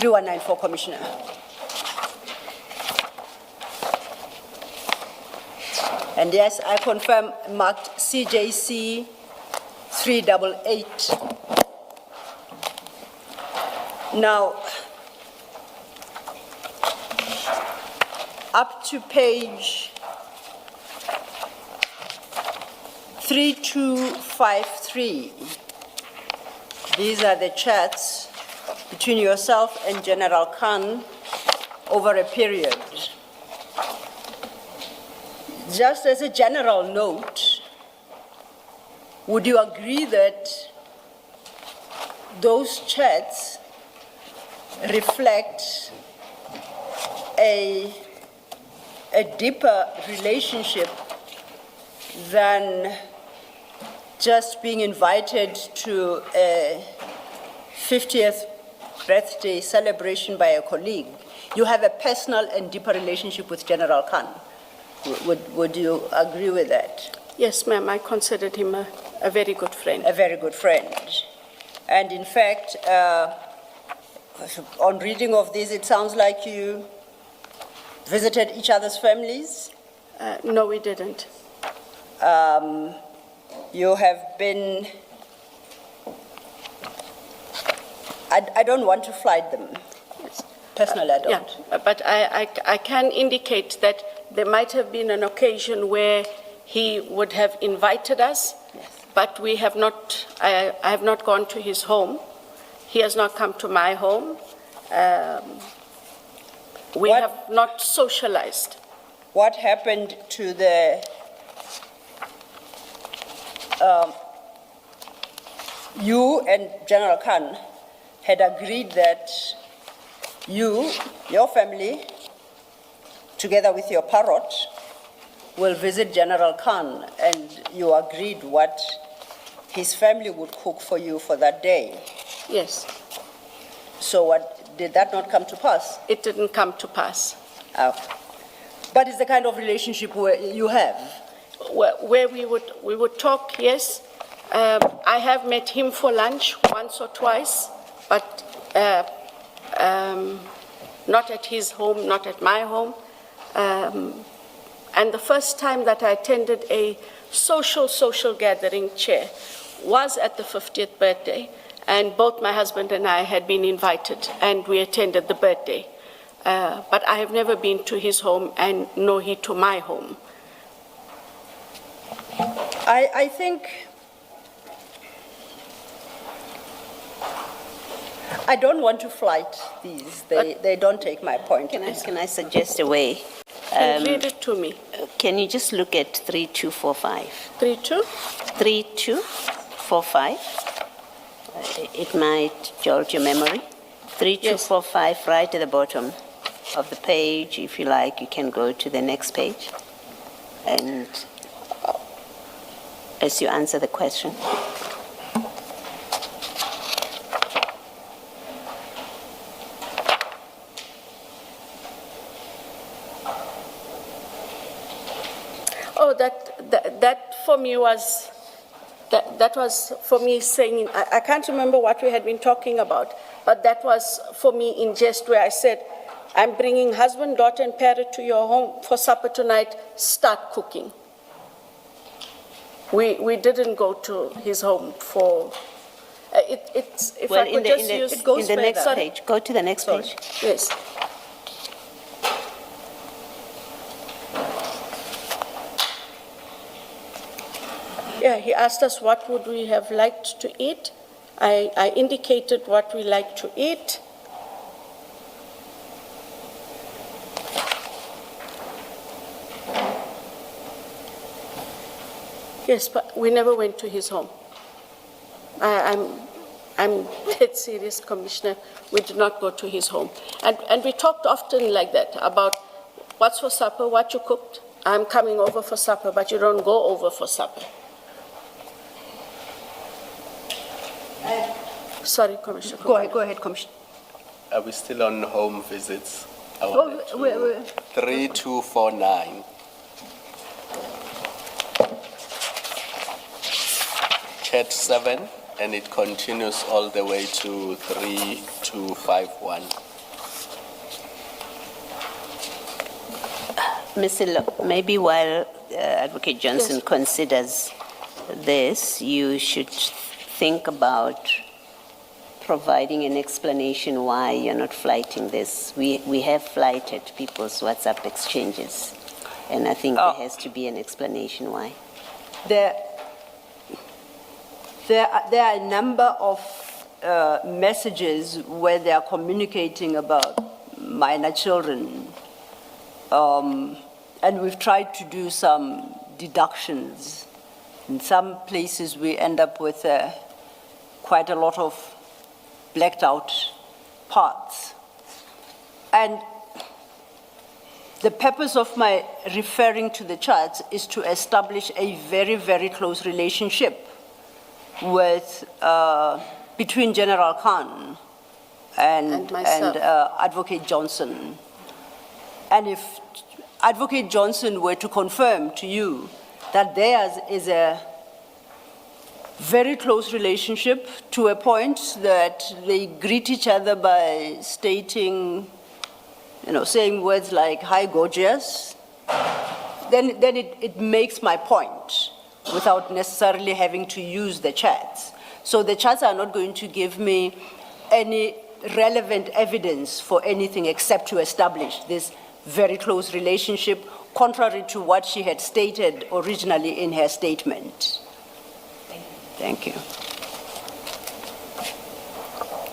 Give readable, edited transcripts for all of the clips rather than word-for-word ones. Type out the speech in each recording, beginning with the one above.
3194, Commissioner. And yes, I confirm marked CJC 388. Now, up to page 3253, these are the chats between yourself and General Khan over a period. Just as a general note, would you agree that those chats reflect a deeper relationship than just being invited to a 50th birthday celebration by a colleague? You have a personal and deeper relationship with General Khan. Would you agree with that? Yes, ma'am. I considered him a very good friend. A very good friend. And in fact, on reading of this, it sounds like you visited each other's families? No, we didn't. You have been... I don't want to flight them. Yes. Personally, I don't. Yeah, but I can indicate that there might have been an occasion where he would have invited us, Yes. but we have not. I have not gone to his home. He has not come to my home. We have not socialized. What happened to the... you and General Khan had agreed that you, your family, together with your parrot, will visit General Khan, and you agreed what his family would cook for you for that day. Yes. So what, did that not come to pass? It didn't come to pass. But it's the kind of relationship where you have. Where we would talk, yes. I have met him for lunch once or twice, but not at his home, not at my home. And the first time that I attended a social gathering, Chair, was at the 50th birthday, and both my husband and I had been invited, and we attended the birthday. But I have never been to his home, and nor he to my home. I think... I don't want to flight these. They don't take my point. Can I suggest a way? Read it to me. Can you just look at 3245? 32? 3245. It might jog your memory. 3245, yes. Right at the bottom of the page. If you like, you can go to the next page. And as you answer the question. Oh, that for me was, that was for me saying, I can't remember what we had been talking about, but that was for me in jest where I said, I'm bringing husband, daughter, and parrot to your home for supper tonight, start cooking. We didn't go to his home for, it's, if well, I could just use, it goes in the next page. Go to the next page. Yes. Yeah, he asked us what would we have liked to eat. I indicated what we like to eat. Yes, but we never went to his home. I'm dead serious, Commissioner. We did not go to his home. And we talked often like that about what's for supper, what you cooked. I'm coming over for supper, but you don't go over for supper. Sorry, Commissioner. Go ahead, Commissioner. Are we still on home visits? Oh, 3249. Chat 7, and it continues all the way to 3251. Maybe while Advocate Johnson Yes. considers this, you should think about providing an explanation why you're not flighting this. We have flighted people's WhatsApp exchanges, and I think there has to be an explanation why. There are a number of messages where they are communicating about minor children. And we've tried to do some deductions. In some places, we end up with quite a lot of blacked out parts. And the purpose of my referring to the charts is to establish a very, very close relationship with, between General Khan and myself. Advocate Johnson. And if Advocate Johnson were to confirm to you that theirs is a very close relationship to a point that they greet each other by stating, saying words like, "Hi, gorgeous," then it makes my point without necessarily having to use the chats. So the chats are not going to give me any relevant evidence for anything except to establish this very close relationship, contrary to what she had stated originally in her statement. Thank you.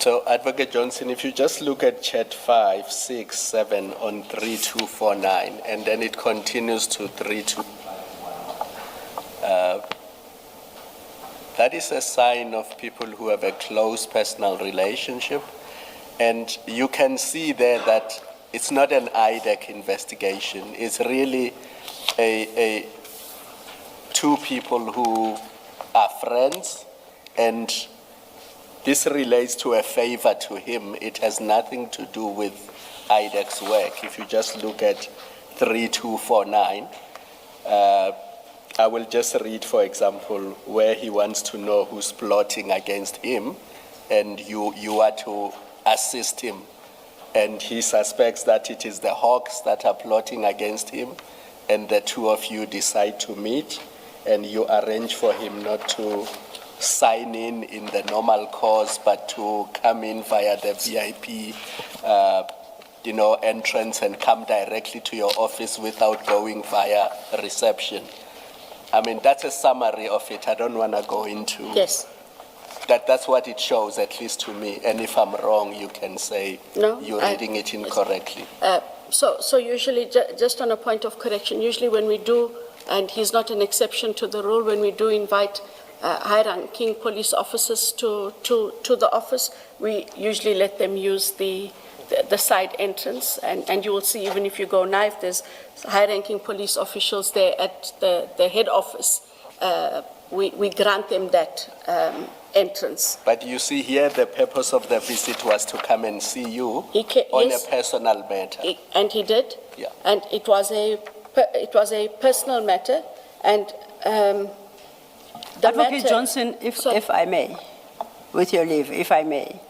So, Advocate Johnson, if you just look at chat 5, 6, 7 on 3249, and then it continues to 3251, that is a sign of people who have a close personal relationship. And you can see there that it's not an IDEC investigation. It's really two people who are friends, and this relates to a favor to him. It has nothing to do with IDEC's work. If you just look at 3249, I will just read, for example, where he wants to know who's plotting against him, and you are to assist him. And he suspects that it is the Hawks that are plotting against him, and the two of you decide to meet, and you arrange for him not to sign in the normal course, but to come in via the VIP, entrance and come directly to your office without going via reception. I mean, that's a summary of it. I don't want to go into... Yes. That's what it shows, at least to me. And if I'm wrong, you can say you're reading it incorrectly. So usually, just on a point of correction, usually when we do, and he's not an exception to the rule, when we do invite high-ranking police officers to the office, we usually let them use the side entrance. And you will see, even if you go now, if there's high-ranking police officials there at the head office, we grant them that entrance. But you see here, the purpose of the visit was to come and see you on a personal matter. And he did. Yeah. And it was a personal matter. And Advocate Johnson, if I may, with your leave, if I may,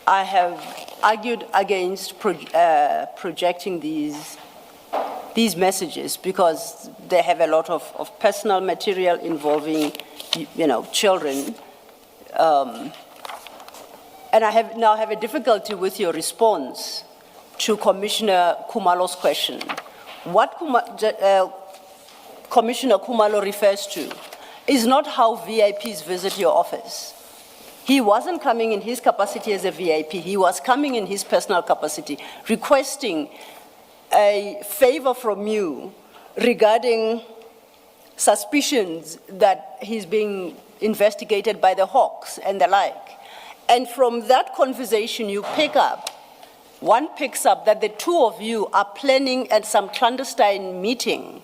I have argued against projecting these messages because they have a lot of personal material involving, children. And I now have a difficulty with your response to Commissioner Khumalo's question. What Commissioner Khumalo refers to is not how VIPs visit your office. He wasn't coming in his capacity as a VIP. He was coming in his personal capacity, requesting a favor from you regarding suspicions that he's being investigated by the Hawks and the like. And from that conversation, one picks up that the two of you are planning at some clandestine meeting.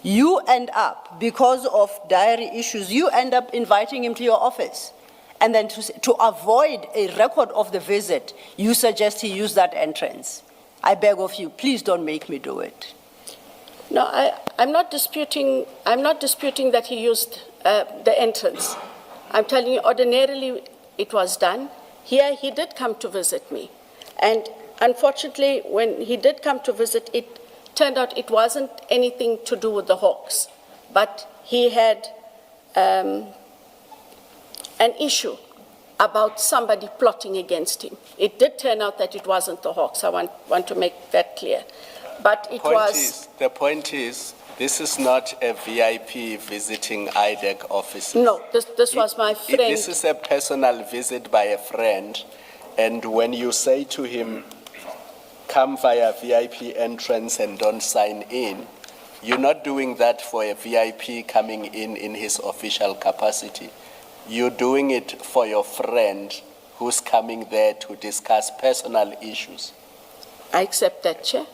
You end up, because of diary issues, you end up inviting him to your office. And then to avoid a record of the visit, you suggest he use that entrance. I beg of you, please don't make me do it. No, I'm not disputing that he used the entrance. I'm telling you, ordinarily it was done. Here he did come to visit me. And unfortunately, when he did come to visit, turned out it wasn't anything to do with the Hawks, but he had an issue about somebody plotting against him. It did turn out that it wasn't the Hawks. I want to make that clear. But it was... The point is, this is not a VIP visiting IDEC offices. No, this was my friend. This is a personal visit by a friend, and when you say to him, come via VIP entrance and don't sign in, you're not doing that for a VIP coming in his official capacity. You're doing it for your friend who's coming there to discuss personal issues. I accept that, Chair.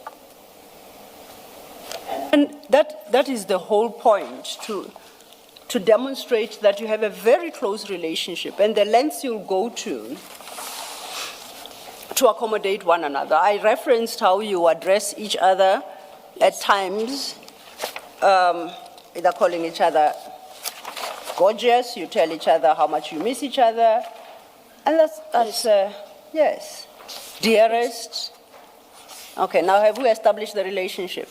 And that is the whole point, to demonstrate that you have a very close relationship and the lengths you'll go to accommodate one another. I referenced how you address each other at times, either calling each other gorgeous, you tell each other how much you miss each other, and that's yes, dearest. Okay, now have we established the relationship?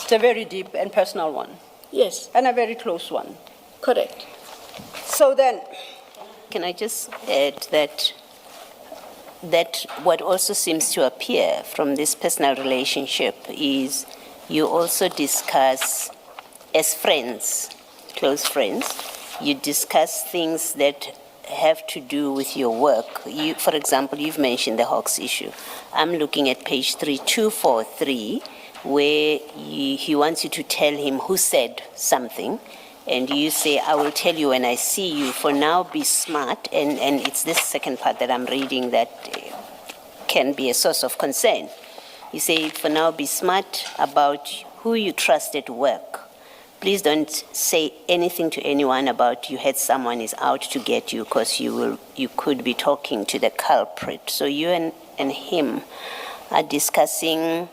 It's a very deep and personal one. Yes. And a very close one. Correct. So then... Can I just add that what also seems to appear from this personal relationship is you also discuss, as friends, close friends, you discuss things that have to do with your work. For example, you've mentioned the Hawks issue. I'm looking at page 3243, where he wants you to tell him who said something, and you say, I will tell you when I see you. For now, be smart. And it's this second part that I'm reading that can be a source of concern. You say, for now, be smart about who you trust at work. Please don't say anything to anyone about you had someone is out to get you, because you could be talking to the culprit. So you and him are discussing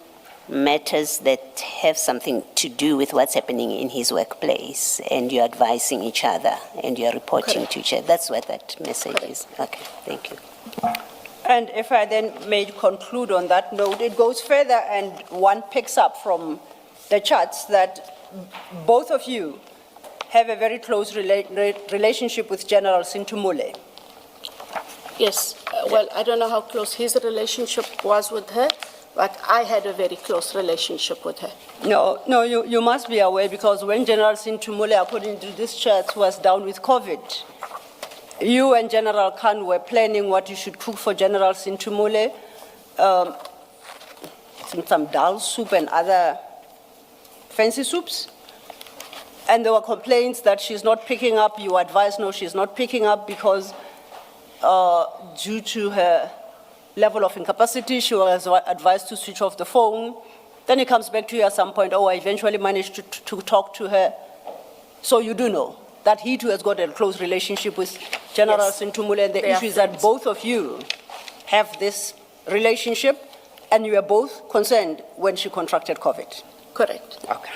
matters that have something to do with what's happening in his workplace, and you're advising each other and you're reporting to each other. That's what that message is. Okay, thank you. And if I then may conclude on that note, it goes further, and one picks up from the charts that both of you have a very close relationship with General Sintumule. Yes. Well, I don't know how close his relationship was with her, but I had a very close relationship with her. No, you must be aware, because when General Sintumule, according to this chart, was down with COVID, you and General Khan were planning what you should cook for General Sintumule, some dal soup and other fancy soups. And there were complaints that she's not picking up. You advised, no, she's not picking up because due to her level of incapacity, she was advised to switch off the phone. Then it comes back to you at some point, I eventually managed to talk to her. So you do know that he too has got a close relationship with General Sintumule, and the issue is that both of you have this relationship, and you are both concerned when she contracted COVID. Correct. Okay.